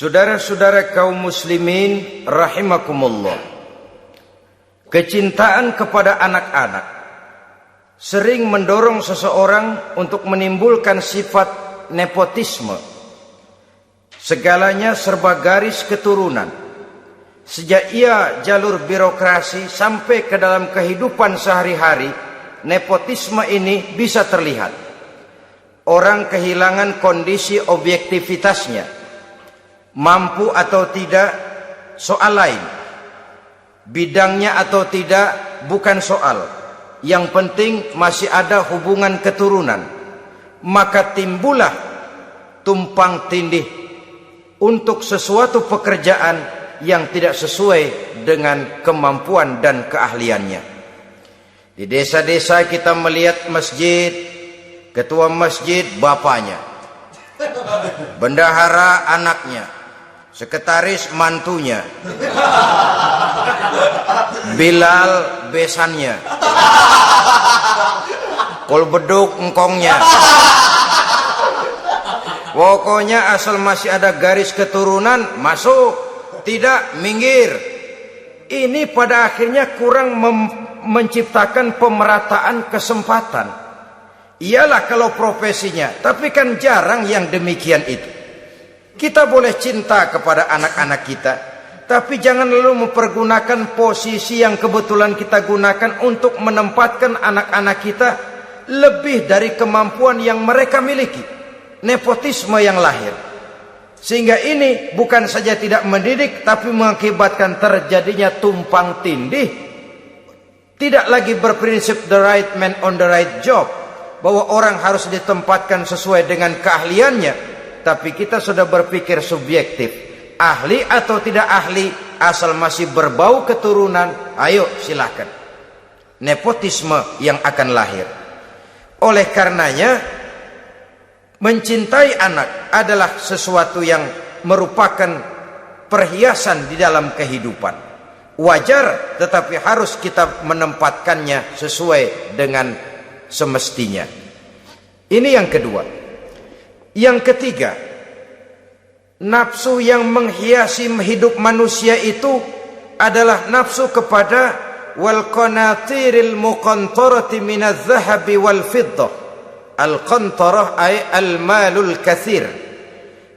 Saudara-saudara kaum muslimin rahimakumullah, kecintaan kepada anak-anak sering mendorong seseorang untuk menimbulkan sifat nepotisme. Segalanya serba garis keturunan. Sejak ia jalur birokrasi sampai ke dalam kehidupan sehari-hari, nepotisme ini bisa terlihat. Orang kehilangan kondisi objektivitasnya. Mampu atau tidak soal lain, bidangnya atau tidak bukan soal. Yang penting masih ada hubungan keturunan. Maka timbullah tumpang tindih untuk sesuatu pekerjaan yang tidak sesuai dengan kemampuan dan keahliannya. Di desa-desa kita melihat masjid, ketua masjid bapaknya, bendahara anaknya, sekretaris mantunya, Bilal besannya, kol beduk engkongnya. Pokoknya asal masih ada garis keturunan, masuk, tidak minggir. Ini pada akhirnya kurang menciptakan pemerataan kesempatan. Iyalah kalau profesinya, tapi kan jarang yang demikian itu. Kita boleh cinta kepada anak-anak kita, tapi jangan lalu mempergunakan posisi yang kebetulan kita gunakan untuk menempatkan anak-anak kita lebih dari kemampuan yang mereka miliki. Nepotisme yang lahir. Sehingga ini bukan saja tidak mendidik, tapi mengakibatkan terjadinya tumpang tindih. Tidak lagi berprinsip the right man on the right job, bahwa orang harus ditempatkan sesuai dengan keahliannya. Tapi kita sudah berpikir subjektif, ahli atau tidak ahli, asal masih berbau keturunan, ayo silakan. Nepotisme yang akan lahir. Oleh karenanya, mencintai anak adalah sesuatu yang merupakan perhiasan di dalam kehidupan. Wajar, tetapi harus kita menempatkannya sesuai dengan semestinya. Ini yang kedua. Yang ketiga, nafsu yang menghiasi hidup manusia itu adalah nafsu kepada wal qanatiril muqantarati minadz zahabi wal fiddah. Al-qantarah ay al-malul katsir.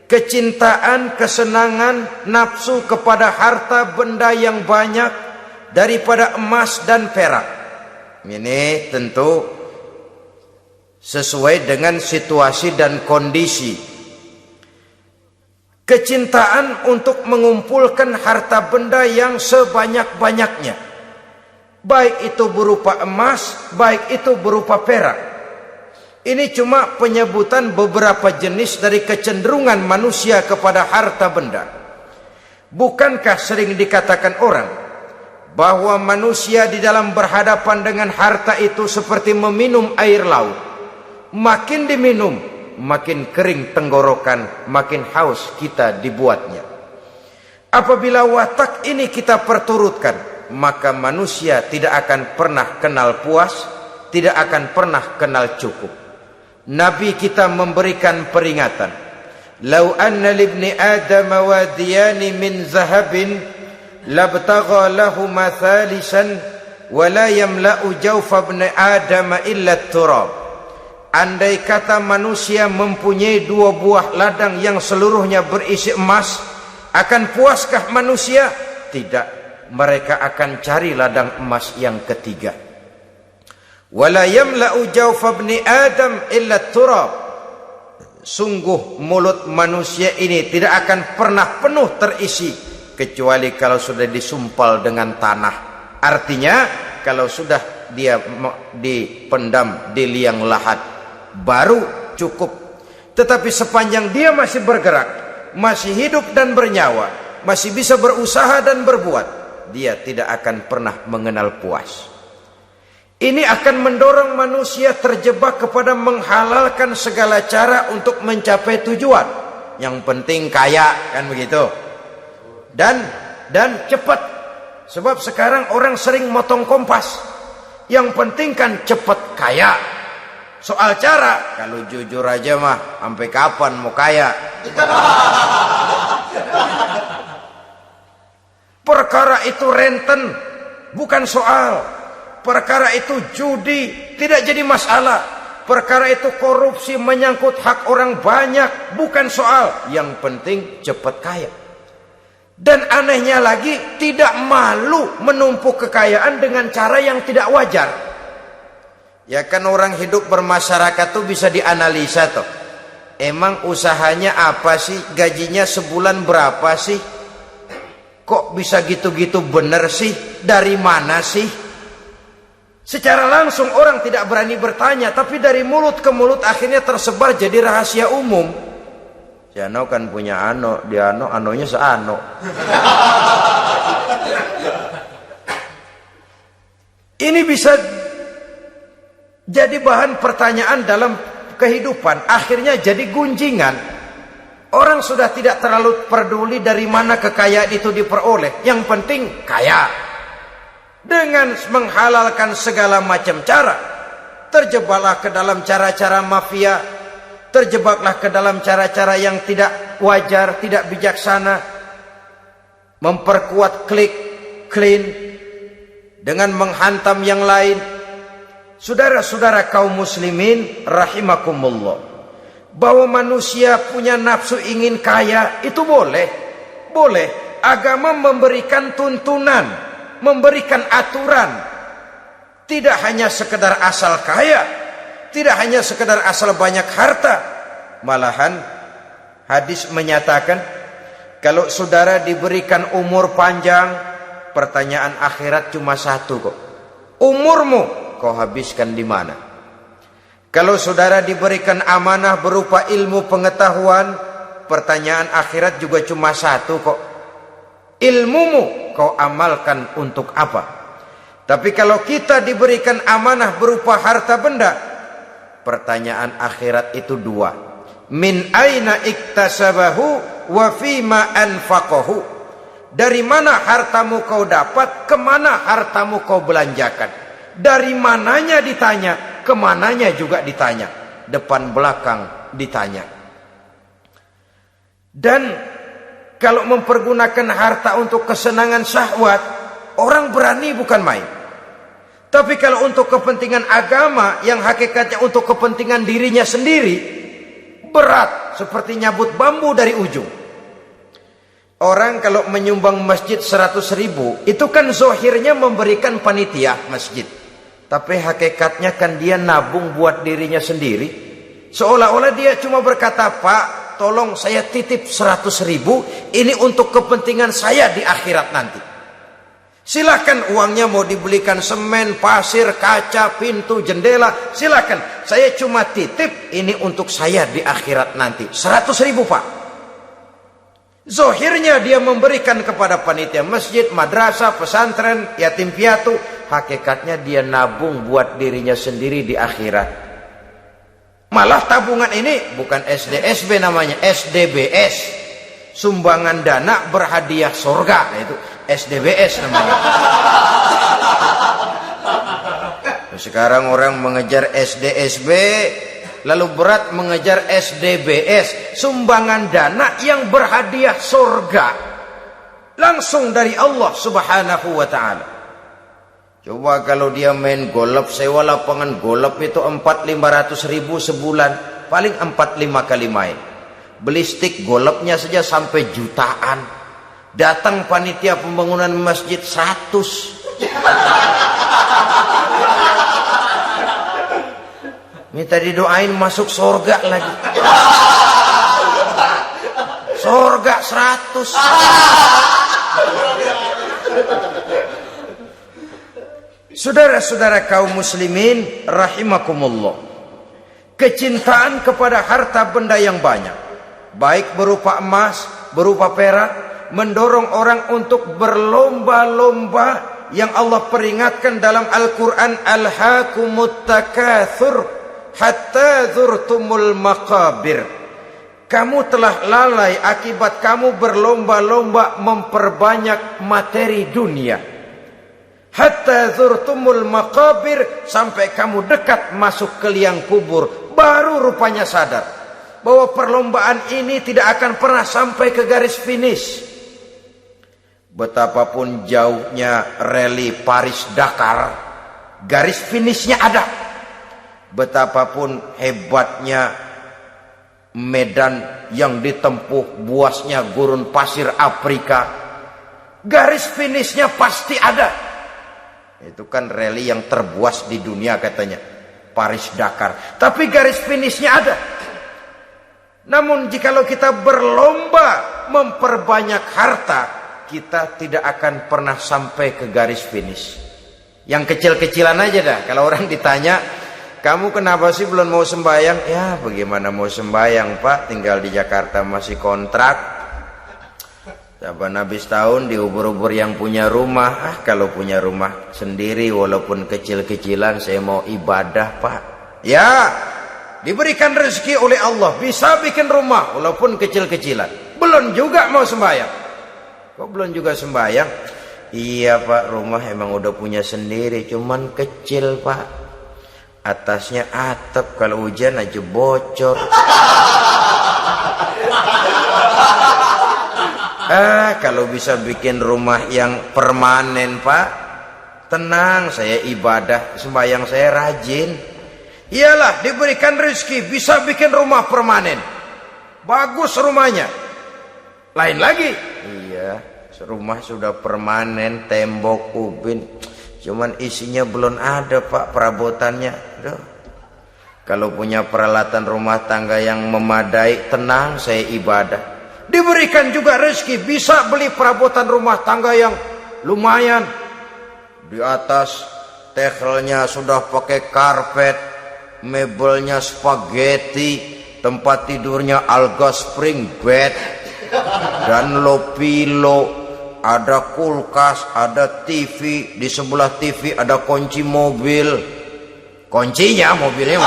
Kecintaan, kesenangan, nafsu kepada harta benda yang banyak daripada emas dan perak. Ini tentu sesuai dengan situasi dan kondisi. Kecintaan untuk mengumpulkan harta benda yang sebanyak-banyaknya, baik itu berupa emas, baik itu berupa perak. Ini cuma penyebutan beberapa jenis dari kecenderungan manusia kepada harta benda. Bukankah sering dikatakan orang bahwa manusia di dalam berhadapan dengan harta itu seperti meminum air laut. Makin diminum, makin kering tenggorokan, makin haus kita dibuatnya. Apabila watak ini kita perturutkan, maka manusia tidak akan pernah kenal puas, tidak akan pernah kenal cukup. Nabi kita memberikan peringatan, "Lau anna libni Adam wadiyani min zahabin labtagha lahu mathalisan wa la yamla'u jawfa ibni Adam illa turab." Andai kata manusia mempunyai dua buah ladang yang seluruhnya berisi emas, akan puaskah manusia? Tidak, mereka akan cari ladang emas yang ketiga. Wala yamla'u jawfa ibni Adam illa turab. Sungguh mulut manusia ini tidak akan pernah penuh terisi kecuali kalau sudah disumpal dengan tanah. Artinya kalau sudah dia dipendam di liang lahat baru cukup. Tetapi sepanjang dia masih bergerak, masih hidup dan bernyawa, masih bisa berusaha dan berbuat, dia tidak akan pernah mengenal puas. Ini akan mendorong manusia terjebak kepada menghalalkan segala cara untuk mencapai tujuan. Yang penting kaya, kan begitu. Dan cepat. Sebab sekarang orang sering motong kompas. Yang penting kan cepat kaya. Soal cara, kalau jujur aja mah, sampai kapan mau kaya? Perkara itu renten, bukan soal. Perkara itu judi, tidak jadi masalah. Perkara itu korupsi menyangkut hak orang banyak, bukan soal. Yang penting cepat kaya. Dan anehnya lagi, tidak malu menumpuk kekayaan dengan cara yang tidak wajar. Ya kan orang hidup bermasyarakat tuh bisa dianalisa toh. Emang usahanya apa sih? Gajinya sebulan berapa sih? Kok bisa gitu-gitu bener sih? Dari mana sih? Secara langsung orang tidak berani bertanya, tapi dari mulut ke mulut akhirnya tersebar jadi rahasia umum. Si Ano kan punya ano, dia anonya seano. Ini bisa jadi bahan pertanyaan dalam kehidupan, akhirnya jadi gunjingan. Orang sudah tidak terlalu peduli dari mana kekayaan itu diperoleh, yang penting kaya. Dengan menghalalkan segala macam cara, terjebaklah ke dalam cara-cara mafia, terjebaklah ke dalam cara-cara yang tidak wajar, tidak bijaksana, memperkuat klik, clean, dengan menghantam yang lain. Saudara-saudara kaum muslimin rahimakumullah, bahwa manusia punya nafsu ingin kaya itu boleh. Boleh. Agama memberikan tuntunan, memberikan aturan. Tidak hanya sekedar asal kaya, tidak hanya sekedar asal banyak harta. Malahan hadis menyatakan, kalau saudara diberikan umur panjang, pertanyaan akhirat cuma satu kok. Umurmu kau habiskan di mana? Kalau saudara diberikan amanah berupa ilmu pengetahuan, pertanyaan akhirat juga cuma satu kok. Ilmumu kau amalkan untuk apa? Tapi kalau kita diberikan amanah berupa harta benda, pertanyaan akhirat itu dua. Min aina iktasabahu wa fima anfaqahu. Dari mana hartamu kau dapat, kemana hartamu kau belanjakan. Dari mananya ditanya, kemananya juga ditanya. Depan belakang ditanya. Dan kalau mempergunakan harta untuk kesenangan syahwat, orang berani bukan main. Tapi kalau untuk kepentingan agama, yang hakikatnya untuk kepentingan dirinya sendiri, berat seperti nyabut bambu dari ujung. Orang kalau menyumbang masjid 100.000, itu kan zohirnya memberikan panitia masjid. Tapi hakikatnya kan dia nabung buat dirinya sendiri. Seolah-olah dia cuma berkata, Pak, tolong saya titip 100.000, ini untuk kepentingan saya di akhirat nanti. Silahkan uangnya mau dibelikan semen, pasir, kaca, pintu, jendela, silahkan. Saya cuma titip, ini untuk saya di akhirat nanti. 100.000 Pak. Zohirnya dia memberikan kepada panitia masjid, madrasah, pesantren, yatim piatu. Hakikatnya dia nabung buat dirinya sendiri di akhirat. Malah tabungan ini bukan SDSB namanya, SDBS. Sumbangan dana berhadiah surga. Itu SDBS namanya. Sekarang orang mengejar SDSB, lalu berat mengejar SDBS, sumbangan dana yang berhadiah surga langsung dari Allah Subhanahu wa ta'ala. Coba kalau dia main golf, sewa lapangan golf itu 400-500 ribu sebulan, paling 4-5 kali main. Beli stick golfnya saja sampai jutaan. Datang panitia pembangunan masjid 100. Minta didoain masuk surga lagi. Surga 100. Saudara-saudara kaum muslimin rahimakumullah, kecintaan kepada harta benda yang banyak, baik berupa emas, berupa perak, mendorong orang untuk berlomba-lomba yang Allah peringatkan dalam Al-Quran, alhaakumut takatsur hatta zurtumul maqabir. Kamu telah lalai akibat kamu berlomba-lomba memperbanyak materi dunia. Hatta zurtumul maqabir, sampai kamu dekat masuk ke liang kubur, baru rupanya sadar bahwa perlombaan ini tidak akan pernah sampai ke garis finish. Betapapun jauhnya rally Paris-Dakar, garis finishnya ada. Betapapun hebatnya medan yang ditempuh, buasnya gurun pasir Afrika, garis finishnya pasti ada. Itu kan rally yang terbuas di dunia katanya, Paris-Dakar. Tapi garis finishnya ada. Namun jikalau kita berlomba memperbanyak harta, kita tidak akan pernah sampai ke garis finish. Yang kecil-kecilan aja dah. Kalau orang ditanya, kamu kenapa sih belum mau sembahyang? Ya bagaimana mau sembahyang Pak, tinggal di Jakarta masih kontrak. Saban habis tahun diubur-ubur yang punya rumah. Kalau punya rumah sendiri walaupun kecil-kecilan, saya mau ibadah Pak. Ya, diberikan rezeki oleh Allah, bisa bikin rumah walaupun kecil-kecilan. Belum juga mau sembahyang. Kok belum juga sembahyang? Iya Pak, rumah emang udah punya sendiri, cuman kecil Pak. Atasnya atap, kalau hujan aja bocor. Kalau bisa bikin rumah yang permanen Pak, tenang, saya ibadah, sembahyang saya rajin. Iyalah, diberikan rezeki, bisa bikin rumah permanen. Bagus rumahnya. Lain lagi. Iya, rumah sudah permanen, tembok, ubin, cuman isinya belum ada Pak, perabotannya. Duh. Kalau punya peralatan rumah tangga yang memadai, tenang, saya ibadah. Diberikan juga rezeki, bisa beli perabotan rumah tangga yang lumayan. Di atas tehelnya sudah pakai karpet, mebelnya spaghetti, tempat tidurnya alga spring bed dan lopilo, ada kulkas, ada TV, di sebelah TV ada kunci mobil. Kuncinya mobilnya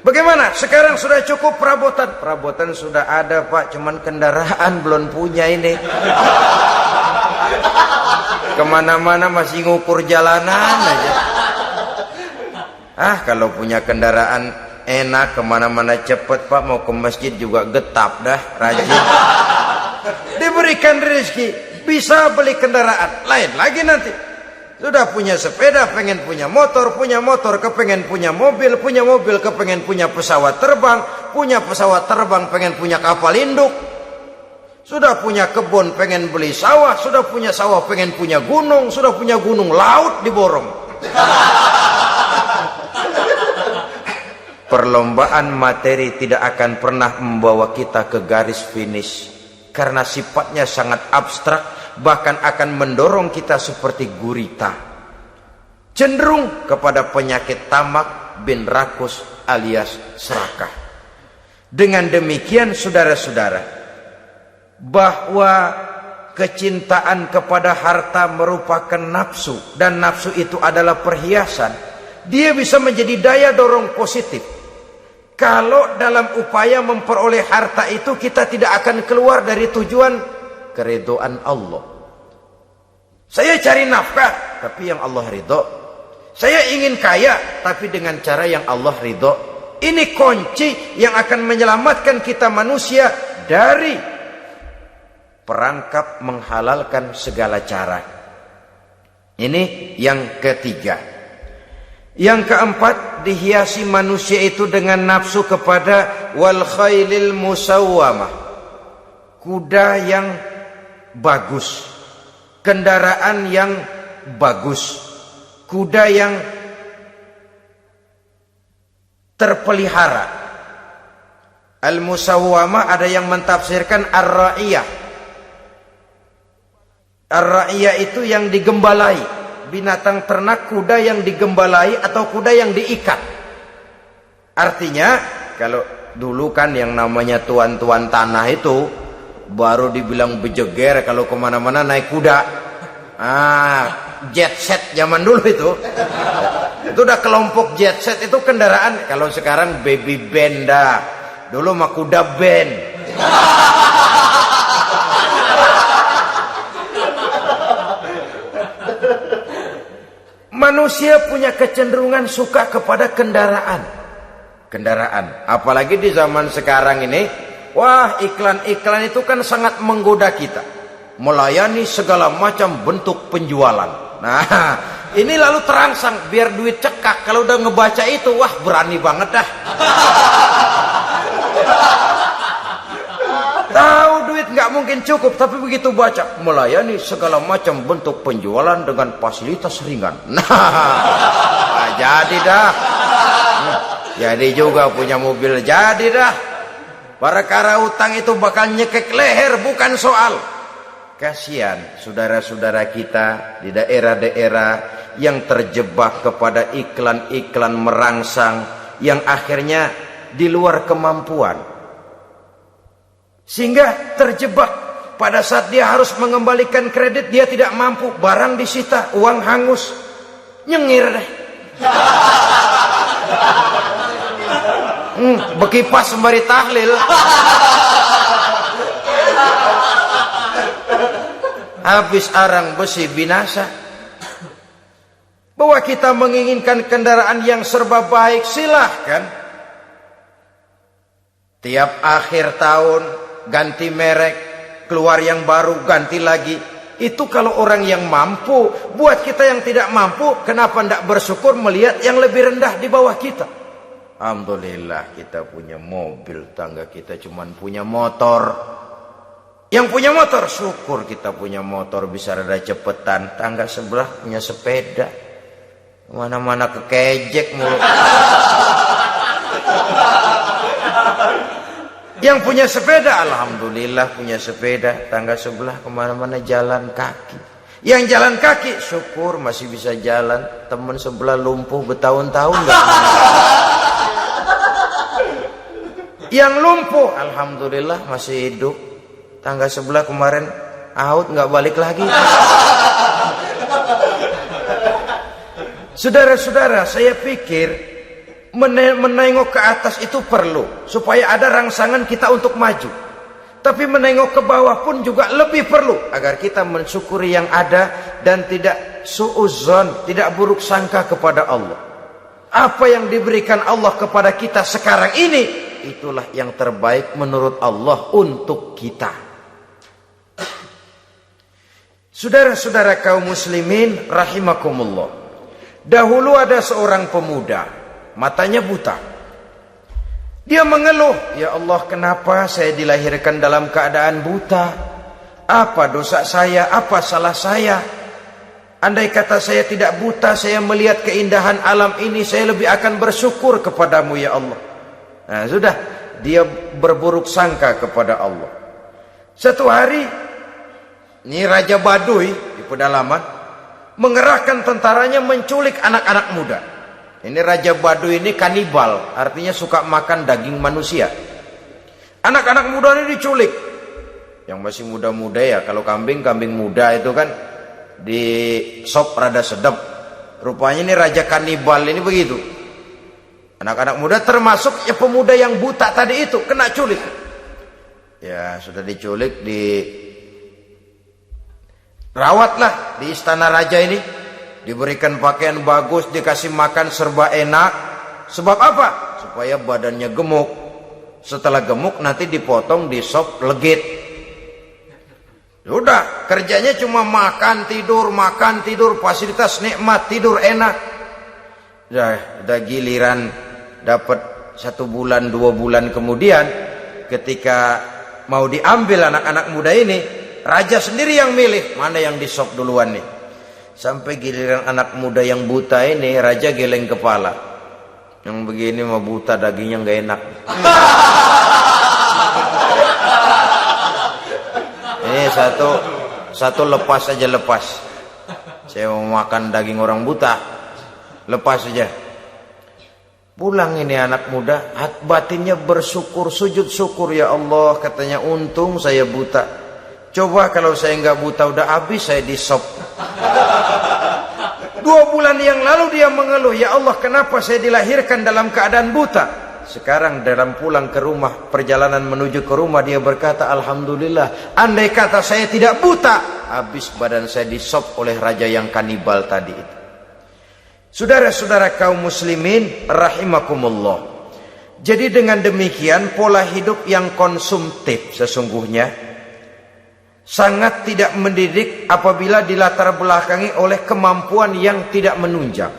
bagaimana? Sekarang sudah cukup perabotan. Perabotan sudah ada Pak, cuman kendaraan belum punya ini. Kemana-mana masih ngukur jalanan aja. Kalau punya kendaraan enak, kemana-mana cepet Pak, mau ke masjid juga getap dah, rajin. Diberikan rezeki, bisa beli kendaraan. Lain lagi nanti. Sudah punya sepeda, pengen punya motor kepengen punya mobil kepengen punya pesawat terbang pengen punya kapal induk. Sudah punya kebun, pengen beli sawah, sudah punya sawah, pengen punya gunung, sudah punya gunung, laut diborong. Perlombaan materi tidak akan pernah membawa kita ke garis finish, karena sifatnya sangat abstrak, bahkan akan mendorong kita seperti gurita, cenderung kepada penyakit tamak bin rakus alias serakah. Dengan demikian saudara-saudara, bahwa kecintaan kepada harta merupakan nafsu, dan nafsu itu adalah perhiasan. Dia bisa menjadi daya dorong positif. Kalau dalam upaya memperoleh harta itu kita tidak akan keluar dari tujuan keridhaan Allah. Saya cari nafkah, tapi yang Allah ridho. Saya ingin kaya, tapi dengan cara yang Allah ridho. Ini kunci yang akan menyelamatkan kita manusia dari perangkap menghalalkan segala cara. Ini yang ketiga. Yang keempat, dihiasi manusia itu dengan nafsu kepada wal khailil musawwamah, kuda yang bagus, kendaraan yang bagus, kuda yang terpelihara. Al musawwamah ada yang mentafsirkan ar-ra'iyah. Ar-ra'iyah itu yang digembalai. Binatang ternak, kuda yang digembalai atau kuda yang diikat. Artinya, kalau dulu kan yang namanya tuan-tuan tanah itu baru dibilang bejeger kalau kemana-mana naik kuda. Jet set zaman dulu itu udah kelompok jet set, itu kendaraan. Kalau sekarang baby band dah. Dulu mah kuda band. Manusia punya kecenderungan suka kepada kendaraan. kendaraan. Apalagi di zaman sekarang ini, wah, iklan-iklan itu kan sangat menggoda kita. Melayani segala macam bentuk penjualan. Nah, ini lalu terangsang biar duit cekak. Kalau udah ngebaca itu, wah, berani banget dah. Tahu duit nggak mungkin cukup, tapi begitu baca melayani segala macam bentuk penjualan dengan fasilitas ringan. Nah, jadi dah. Jadi juga punya mobil, jadi dah. Perkara utang itu bakal nyekek leher, bukan soal. Kasihan saudara-saudara kita di daerah-daerah yang terjebak kepada iklan-iklan merangsang yang akhirnya di luar kemampuan. Sehingga terjebak pada saat dia harus mengembalikan kredit, dia tidak mampu, barang disita, uang hangus, nyengir deh. Bekipas sembari tahlil. Habis arang besi binasa. Bahwa kita menginginkan kendaraan yang serba baik, silahkan. Tiap akhir tahun ganti merek, keluar yang baru, ganti lagi. Itu kalau orang yang mampu. Buat kita yang tidak mampu, kenapa tidak bersyukur melihat yang lebih rendah di bawah kita? Alhamdulillah kita punya mobil, tangga kita cuma punya motor. Yang punya motor, syukur kita punya motor bisa rada cepetan. Tangga sebelah punya sepeda, mana-mana kekejek mulu. Yang punya sepeda, alhamdulillah punya sepeda. Tangga sebelah kemana-mana jalan kaki. Yang jalan kaki, syukur masih bisa jalan. Teman sebelah lumpuh bertahun-tahun gak. Yang lumpuh, alhamdulillah masih hidup. Tangga sebelah kemarin out nggak balik lagi. Saudara-saudara, saya pikir menengok ke atas itu perlu supaya ada rangsangan kita untuk maju. Tapi menengok ke bawah pun juga lebih perlu agar kita mensyukuri yang ada dan tidak suudzon, tidak buruk sangka kepada Allah. Apa yang diberikan Allah kepada kita sekarang ini, itulah yang terbaik menurut Allah untuk kita. Saudara-saudara kaum muslimin rahimakumullah. Dahulu ada seorang pemuda, matanya buta. Dia mengeluh, "Ya Allah, kenapa saya dilahirkan dalam keadaan buta? Apa dosa saya? Apa salah saya? Andai kata saya tidak buta, saya melihat keindahan alam ini, saya lebih akan bersyukur kepadamu ya Allah." Nah, sudah, dia berburuk sangka kepada Allah. Satu hari, ini Raja Baduy di pedalaman mengerahkan tentaranya menculik anak-anak muda. Ini Raja Baduy ini kanibal, artinya suka makan daging manusia. Anak-anak muda ini diculik. Yang masih muda-muda ya, kalau kambing muda itu kan di sop rada sedap. Rupanya ini Raja kanibal ini begitu. Anak-anak muda termasuk ya pemuda yang buta tadi itu kena culik. Ya sudah diculik, rawatlah di istana raja ini, diberikan pakaian bagus, dikasih makan serba enak. Sebab apa? Supaya badannya gemuk. Setelah gemuk nanti dipotong di sop legit. Sudah, kerjanya cuma makan tidur, fasilitas nikmat, tidur enak. Udah giliran dapat 1 bulan 2 bulan kemudian, ketika mau diambil anak-anak muda ini, raja sendiri yang milih mana yang disop duluan nih. Sampai giliran anak muda yang buta ini, raja geleng kepala. Yang begini mah buta, dagingnya nggak enak. Ini satu lepas aja, lepas. Saya mau makan daging orang buta, lepas aja. Pulang ini anak muda, batinnya bersyukur, sujud syukur, ya Allah, katanya untung saya buta. Coba kalau saya nggak buta udah habis saya disop. 2 bulan yang lalu dia mengeluh, "Ya Allah, kenapa saya dilahirkan dalam keadaan buta?" Sekarang dalam pulang ke rumah, perjalanan menuju ke rumah, dia berkata, "Alhamdulillah, andai kata saya tidak buta, habis badan saya disop oleh raja yang kanibal tadi itu." Saudara-saudara kaum muslimin rahimakumullah. Jadi dengan demikian pola hidup yang konsumtif sesungguhnya sangat tidak mendidik apabila dilatar belakangi oleh kemampuan yang tidak menunjang.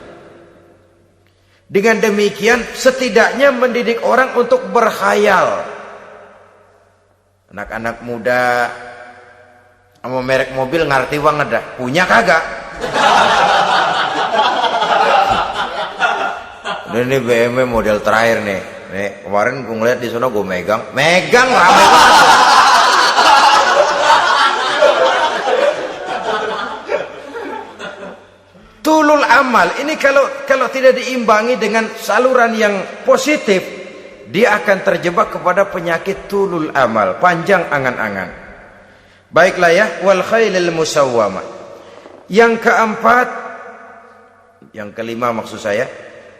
Dengan demikian setidaknya mendidik orang untuk berkhayal. Anak-anak muda sama merek mobil ngerti banget dah. Punya kagak? Ini BMW model terakhir nih. Nih kemarin gue ngeliat di sana gue megang rame banget. Tulul amal ini kalau tidak diimbangi dengan saluran yang positif, dia akan terjebak kepada penyakit tulul amal, panjang angan-angan. Baiklah ya, wal khailil musawwamah. Yang keempat, yang kelima maksud saya,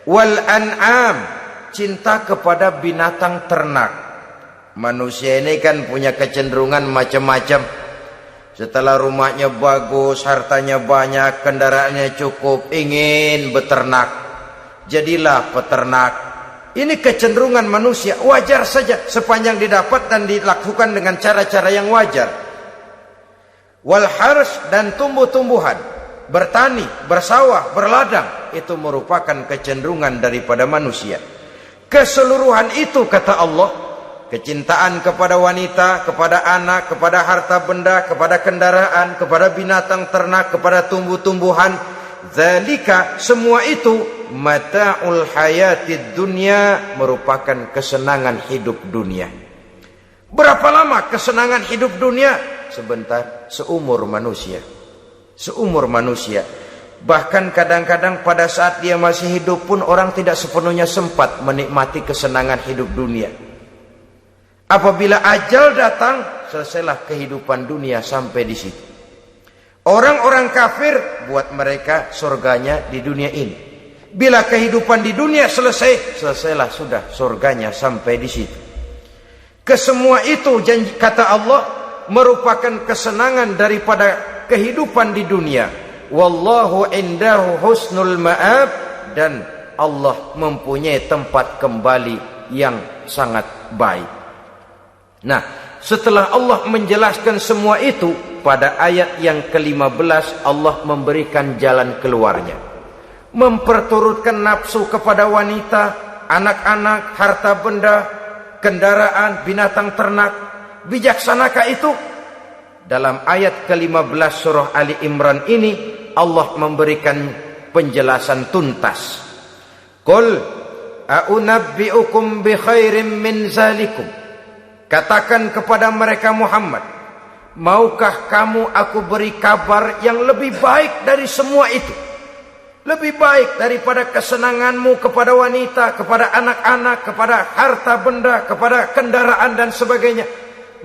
wal an'am, cinta kepada binatang ternak. Manusia ini kan punya kecenderungan macam-macam. Setelah rumahnya bagus, hartanya banyak, kendaraannya cukup, ingin beternak. Jadilah peternak. Ini kecenderungan manusia, wajar saja sepanjang didapat dan dilakukan dengan cara-cara yang wajar. Wal hars, dan tumbuh-tumbuhan, bertani, bersawah, berladang, itu merupakan kecenderungan daripada manusia. Keseluruhan itu kata Allah, kecintaan kepada wanita, kepada anak, kepada harta benda, kepada kendaraan, kepada binatang ternak, kepada tumbuh-tumbuhan, zalika, semua itu mata'ul hayatid dunya, merupakan kesenangan hidup dunia. Berapa lama kesenangan hidup dunia? Sebentar, seumur manusia. Seumur manusia. Bahkan kadang-kadang pada saat dia masih hidup pun orang tidak sepenuhnya sempat menikmati kesenangan hidup dunia. Apabila ajal datang, selesailah kehidupan dunia sampai di situ. Orang-orang kafir, buat mereka surganya di dunia ini. Bila kehidupan di dunia selesai, selesailah sudah surganya sampai di situ. Kesemua itu janji kata Allah merupakan kesenangan daripada kehidupan di dunia. Wallahu indahu husnul ma'ab, dan Allah mempunyai tempat kembali yang sangat baik. Nah, setelah Allah menjelaskan semua itu, pada ayat yang ke-15 Allah memberikan jalan keluarnya. Memperturutkan nafsu kepada wanita, anak-anak, harta benda, kendaraan, binatang ternak. Bijaksanakah itu? Dalam ayat ke-15 surah Ali Imran ini Allah memberikan penjelasan tuntas. Qul a'unabbi'ukum bi khairim min zalikum. Katakan kepada mereka Muhammad, maukah kamu aku beri kabar yang lebih baik dari semua itu? Lebih baik daripada kesenanganmu kepada wanita, kepada anak-anak, kepada harta benda, kepada kendaraan dan sebagainya.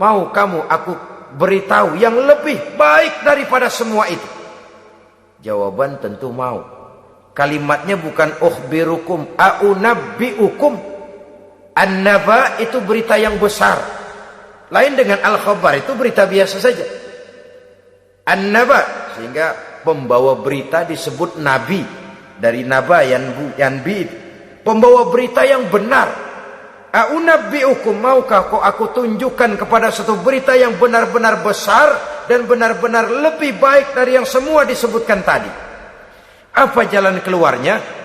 Mau kamu aku beritahu yang lebih baik daripada semua itu? Jawaban tentu mau. Kalimatnya bukan ukhbirukum, a'unabbi'ukum. An-naba itu berita yang besar. Lain dengan al-khabar, itu berita biasa saja. An-naba, sehingga pembawa berita disebut nabi. Dari naba yanbi, pembawa berita yang benar. A'unabbi'ukum, maukah aku tunjukkan kepada satu berita yang benar-benar besar dan benar-benar lebih baik dari yang semua disebutkan tadi. Apa jalan keluarnya?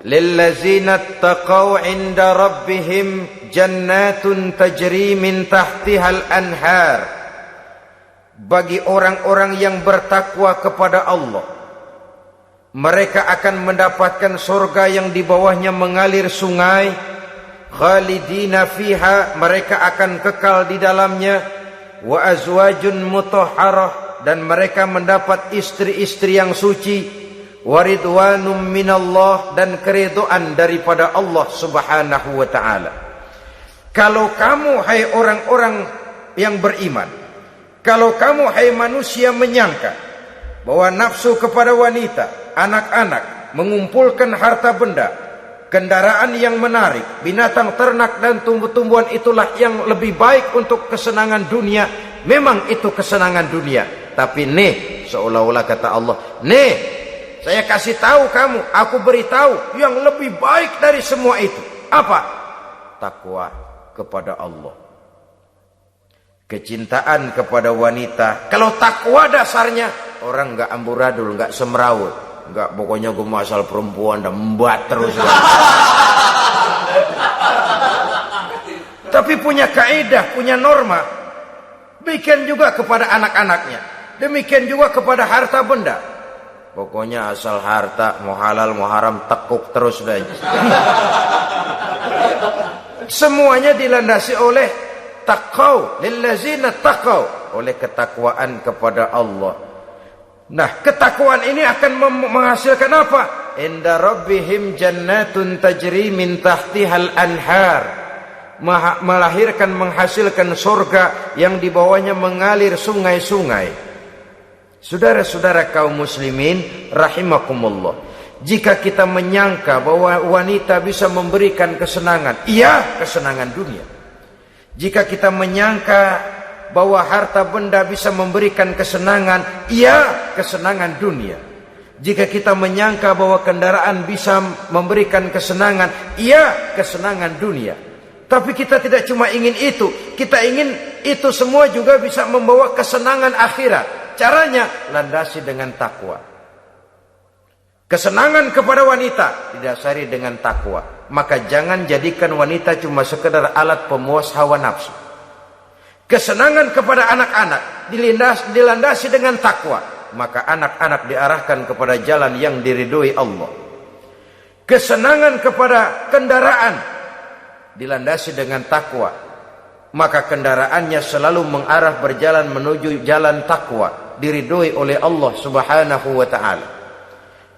Lillazina taqaw 'inda rabbihim jannatun tajri min tahtihal anhar. Bagi orang-orang yang bertakwa kepada Allah, mereka akan mendapatkan surga yang di bawahnya mengalir sungai. Khalidina fiha, mereka akan kekal di dalamnya. Wa azwajun mutahharah, dan mereka mendapat istri-istri yang suci. Waridwanum minallah, dan keridhaan daripada Allah subhanahu wa ta'ala. Kalau kamu hai orang-orang yang beriman, kalau kamu hai manusia menyangka bahwa nafsu kepada wanita, anak-anak, mengumpulkan harta benda, kendaraan yang menarik, binatang ternak dan tumbuh-tumbuhan itulah yang lebih baik untuk kesenangan dunia, memang itu kesenangan dunia. Tapi nih, seolah-olah kata Allah, nih saya kasih tahu kamu, aku beritahu yang lebih baik dari semua itu. Apa? takwa kepada Allah. Kecintaan kepada wanita. Kalau takwa dasarnya, orang nggak amburadul, nggak semrawut, nggak pokoknya gue masal perempuan dan membuat terus. Tapi punya kaidah, punya norma. Demikian juga kepada anak-anaknya. Demikian juga kepada harta benda. Pokoknya asal harta, mau halal mau haram, tekuk terus dah. Semuanya dilandasi oleh taqau, lillazina taqau, oleh ketakwaan kepada Allah. Nah, ketakwaan ini akan menghasilkan apa? Inda rabbihim jannatun tajri min tahtihal anhar. Melahirkan, menghasilkan surga yang di bawahnya mengalir sungai-sungai. Saudara-saudara kaum muslimin rahimakumullah, jika kita menyangka bahwa wanita bisa memberikan kesenangan, iya, kesenangan dunia. Jika kita menyangka bahwa harta benda bisa memberikan kesenangan, iya, kesenangan dunia. Jika kita menyangka bahwa kendaraan bisa memberikan kesenangan, iya, kesenangan dunia. Tapi kita tidak cuma ingin itu, kita ingin itu semua juga bisa membawa kesenangan akhirat. Caranya landasi dengan takwa. Kesenangan kepada wanita didasari dengan takwa. Maka jangan jadikan wanita cuma sekedar alat pemuas hawa nafsu. Kesenangan kepada anak-anak dilandasi dengan takwa. Maka anak-anak diarahkan kepada jalan yang diridhoi Allah. Kesenangan kepada kendaraan dilandasi dengan takwa. Maka kendaraannya selalu mengarah berjalan menuju jalan takwa, diridhoi oleh Allah Subhanahu wa ta'ala.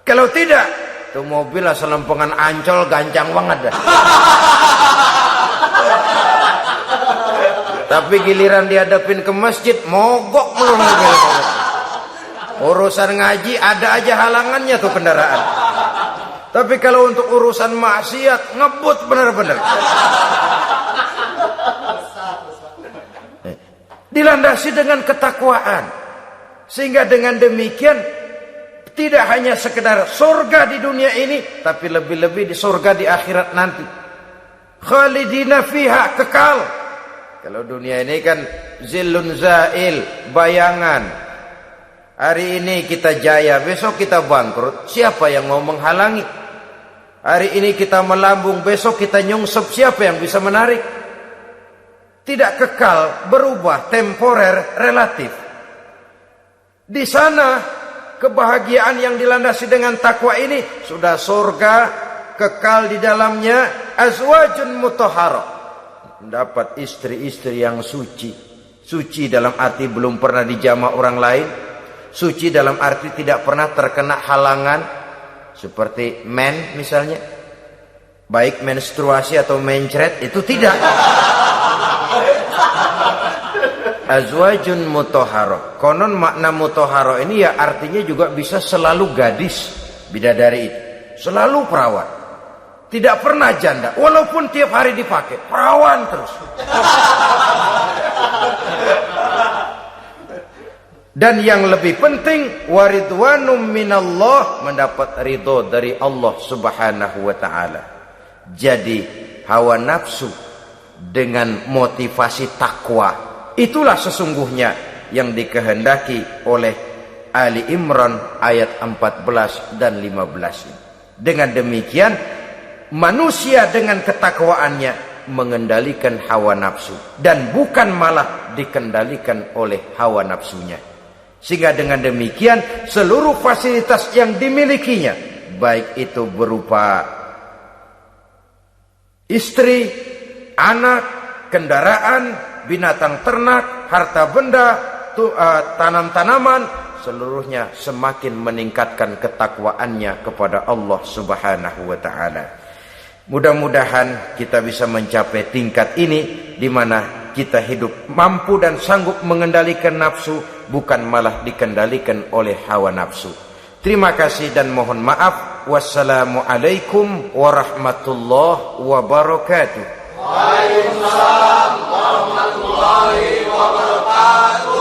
Kalau tidak, tuh mobil asal lempengan Ancol gancang banget dah. Tapi giliran dihadapin ke masjid, mogok melulu. Urusan ngaji ada aja halangannya tuh kendaraan. Tapi kalau untuk urusan maksiat, ngebut benar-benar. Dilandasi dengan ketakwaan. Sehingga dengan demikian tidak hanya sekedar surga di dunia ini, tapi lebih-lebih di surga di akhirat nanti. Khalidina fiha, kekal. Kalau dunia ini kan zillun zail, bayangan. Hari ini kita jaya, besok kita bangkrut. Siapa yang mau menghalangi? Hari ini kita melambung, besok kita nyungsep. Siapa yang bisa menarik? Tidak kekal, berubah, temporer, relatif. Di sana kebahagiaan yang dilandasi dengan takwa ini sudah surga, kekal di dalamnya, azwajun mutahharah. Mendapat istri-istri yang suci. Suci dalam arti belum pernah dijamah orang lain. Suci dalam arti tidak pernah terkena halangan. Seperti men misalnya. Baik menstruasi atau mencret, itu tidak. Azwajun mutahharah. Konon makna mutahharah ini ya artinya juga bisa selalu gadis, bidadari itu. Selalu perawan. Tidak pernah janda. Walaupun tiap hari dipakai, perawan terus. Dan yang lebih penting, waridwanum minallah, mendapat ridho dari Allah Subhanahu wa ta'ala. Jadi hawa nafsu dengan motivasi takwa, itulah sesungguhnya yang dikehendaki oleh Ali Imran ayat 14 dan 15. Dengan demikian, manusia dengan ketakwaannya mengendalikan hawa nafsu. Dan bukan malah dikendalikan oleh hawa nafsunya. Sehingga dengan demikian, seluruh fasilitas yang dimilikinya, baik itu berupa istri, anak, kendaraan, binatang ternak, harta benda, tanam-tanaman, seluruhnya semakin meningkatkan ketakwaannya kepada Allah Subhanahu wa ta'ala. Mudah-mudahan kita bisa mencapai tingkat ini, di mana kita hidup mampu dan sanggup mengendalikan nafsu, bukan malah dikendalikan oleh hawa nafsu. Terima kasih dan mohon maaf. Wassalamualaikum warahmatullahi wabarakatuh. Waalaikumsalam warahmatullahi wabarakatuh.